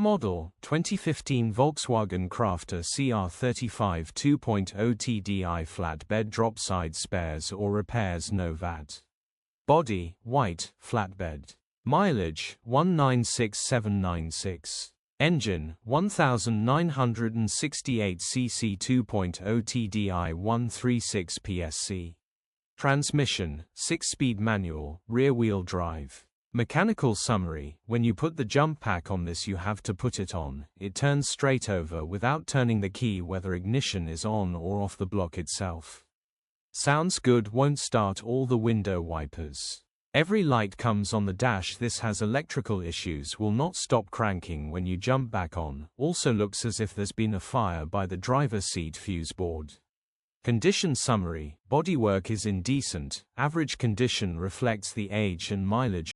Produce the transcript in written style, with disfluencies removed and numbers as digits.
model, 2015 Volkswagen Crafter Cr35 2.0 TDI flatbed drop side spares or repairs no VAT. Body, white, flatbed. Mileage, 196796. Engine, 1968 cc 2.0 TDI 136 PSC. Transmission, 6-speed manual, rear-wheel drive. Mechanical summary: when you put the jump pack on this, you have to put it on. It turns straight over without turning the key whether ignition is on or off the block itself. Sounds good, won't start all the window wipers. Every light comes on the dash. This has electrical issues, will not stop cranking when you jump back on. Also looks as if there's been a fire by the driver's seat fuse board. Condition summary: bodywork is in decent, average condition, reflects the age and mileage.